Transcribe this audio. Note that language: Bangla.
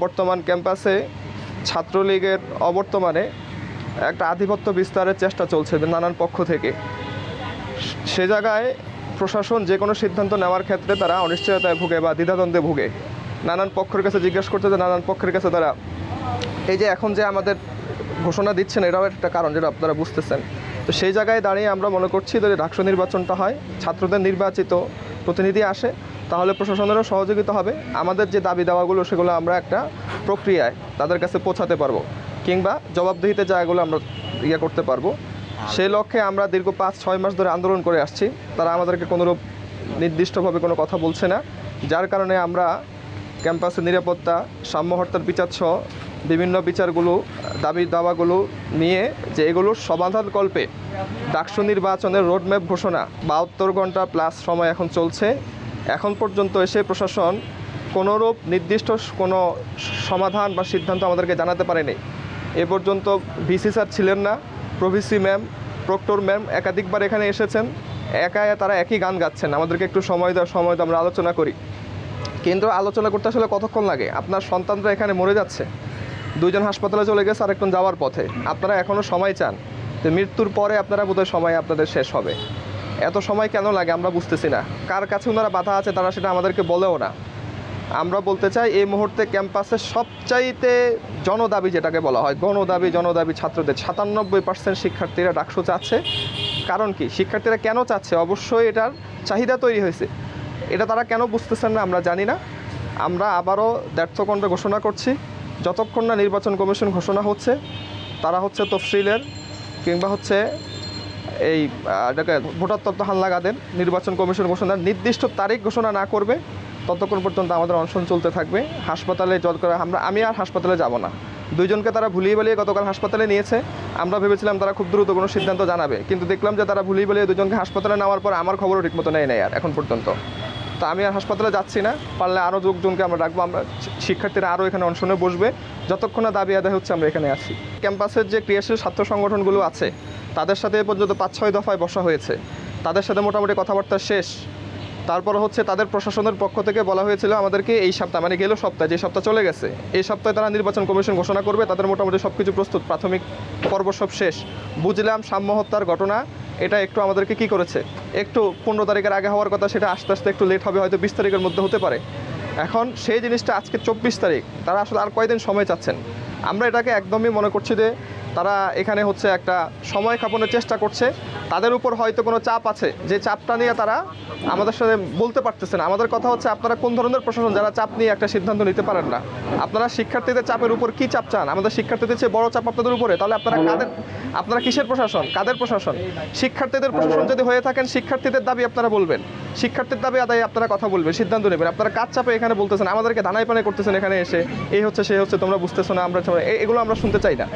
বর্তমান ক্যাম্পাসে ছাত্রলীগের অবর্তমানে একটা আধিপত্য বিস্তারের চেষ্টা চলছে নানান পক্ষ থেকে। সে জায়গায় প্রশাসন যে কোনো সিদ্ধান্ত নেওয়ার ক্ষেত্রে তারা অনিশ্চয়তায় ভুগে বা দ্বিধাদ্বন্দ্বে ভুগে। নানান পক্ষের কাছে জিজ্ঞেস করতে যে নানান পক্ষের কাছে তারা এই যে এখন যে আমাদের ঘোষণা দিচ্ছেন এটাও একটা কারণ যেটা আপনারা বুঝতেছেন। তো সেই জায়গায় দাঁড়িয়ে আমরা মনে করছি যদি ডাকসু নির্বাচনটা হয়, ছাত্রদের নির্বাচিত প্রতিনিধি আসে, তাহলে প্রশাসনেরও সহযোগিতা হবে। আমাদের যে দাবি দাওয়াগুলো সেগুলো আমরা একটা প্রক্রিয়ায় তাদের কাছে পৌঁছাতে পারবো, কিংবা জবাবদিহিতে জায়গাগুলো আমরা করতে পারবো। সেই লক্ষ্যে আমরা দীর্ঘ 5-6 মাস ধরে আন্দোলন করে আসছি। তারা আমাদেরকে কোনোরূপ নির্দিষ্টভাবে কোনো কথা বলছে না, যার কারণে আমরা ক্যাম্পাসের নিরাপত্তা, সাম্য হরতাল বিচারসহ বিভিন্ন বিচারগুলো, দাবি দাওয়াগুলো নিয়ে যে এগুলোর সমাধান কল্পে ডাকসু নির্বাচনের রোডম্যাপ ঘোষণা 72 ঘন্টা প্লাস সময় এখন চলছে। এখন পর্যন্ত এসে প্রশাসন কোনোরূপ নির্দিষ্ট কোনো সমাধান বা সিদ্ধান্ত আমাদেরকে জানাতে পারেনি। এ পর্যন্ত ভিসি স্যার ছিলেন না, প্রভিসি ম্যাম, প্রক্টর ম্যাম একাধিকবার এখানে এসেছেন, তারা একই গান গাচ্ছেন, আমাদেরকে একটু সময় দাও আমরা আলোচনা করি। কিন্তু আলোচনা করতে আসলে কতক্ষণ লাগে? আপনার সন্তানরা এখানে মরে যাচ্ছে, 2 জন হাসপাতালে চলে গেছে, আরেকজন যাওয়ার পথে। আপনারা এখনও সময় চান, যে মৃত্যুর পরে আপনারা বোধহয় সময় আপনাদের শেষ হবে। এত সময় কেন লাগে আমরা বুঝতেছি না। কার কাছে ওনারা বাধা আছে তারা সেটা আমাদেরকে বলেও না। আমরা বলতে চাই এই মুহূর্তে ক্যাম্পাসের সবচাইতে জনদাবি যেটাকে বলা হয়, জনদাবি ছাত্রদের 97% শিক্ষার্থীরা ডাকসু চাচ্ছে। কারণ কি? শিক্ষার্থীরা কেন চাচ্ছে? অবশ্যই এটার চাহিদা তৈরি হয়েছে। এটা তারা কেন বুঝতেছেন না আমরা জানি না। আমরা আবারও দ্ব্যর্থকণ্ঠে ঘোষণা করছি, যতক্ষণ না নির্বাচন কমিশন ঘোষণা হচ্ছে, তারা তফসিলের কিংবা এই ভোটার তথ্য হালনাগাদের নির্বাচন কমিশন ঘোষণার নির্দিষ্ট তারিখ ঘোষণা না করবে, ততক্ষণ পর্যন্ত আমাদের অনশন চলতে থাকবে। হাসপাতালে আমি আর হাসপাতালে যাব না। 2 জনকে তারা ভুলিয়ে বালিয়ে গতকাল হাসপাতালে নিয়েছে। আমরা ভেবেছিলাম তারা খুব দ্রুত কোনো সিদ্ধান্ত জানাবে, কিন্তু দেখলাম যে তারা ভুলিয়ে বালিয়ে 2 জনকে হাসপাতালে নেওয়ার পর আমার খবরও ঠিকমতো নেয় আর এখন পর্যন্ত। তো আমি আর হাসপাতালে যাচ্ছি না, পারলে আরও লোকজনকে আমরা ডাকবো। আমরা শিক্ষার্থীরা আরও এখানে অনশনে বসবে, যতক্ষণ না দাবি আদায় হচ্ছে আমরা এখানে আছি। ক্যাম্পাসের যে ক্রিয়াশীল ছাত্র সংগঠনগুলো আছে তাদের সাথে এ পর্যন্ত 5-6 দফায় বসা হয়েছে, তাদের সাথে মোটামুটি কথাবার্তা শেষ। তারপর তাদের প্রশাসনের পক্ষ থেকে বলা হয়েছিল আমাদেরকে এই সপ্তাহ, মানে গেল সপ্তাহে, যে সপ্তাহ চলে গেছে, এই সপ্তাহে তারা নির্বাচন কমিশন ঘোষণা করবে। তাদের মোটামুটি সব কিছু প্রস্তুত, প্রাথমিক পর্ব সব শেষ। বুঝলাম সাম্য হত্যার ঘটনা, এটা একটু আমাদেরকে কি করেছে, একটু 15 তারিখের আগে হওয়ার কথা, সেটা আস্তে আস্তে একটু লেট হবে, হয়তো 20 তারিখের মধ্যে হতে পারে। এখন সেই জিনিসটা আজকে 24 তারিখ, তারা আসলে আর কয়দিন সময় চাচ্ছেন? আমরা এটাকে একদমই মনে করছি যে তারা এখানে একটা সময় ক্ষেপণের চেষ্টা করছে। তাদের উপর হয়তো কোনো চাপ আছে, যে চাপটা নিয়ে তারা আমাদের সাথে বলতে পারতেছে না। আমাদের কথা আপনারা কোন ধরনের প্রশাসন যারা চাপ নিয়ে একটা সিদ্ধান্ত নিতে পারেন না? আপনারা শিক্ষার্থীদের চাপের উপর কি চাপ চান? আমাদের শিক্ষার্থীদের চেয়ে বড় চাপ আপনাদের উপরে? তাহলে আপনারা কিসের প্রশাসন? কাদের প্রশাসন? শিক্ষার্থীদের প্রশাসন যদি হয়ে থাকেন, শিক্ষার্থীদের দাবি আপনারা বলবেন, শিক্ষার্থীর দাবি আদায়ে আপনারা কথা বলবেন, সিদ্ধান্ত নেবেন। আপনারা কাজ চাপে এখানে বলতেছেন, আমাদেরকে ধানাই পানাই করতেছেন এখানে এসে, এই সে তোমরা বুঝতেছো না, এগুলো আমরা শুনতে চাই না।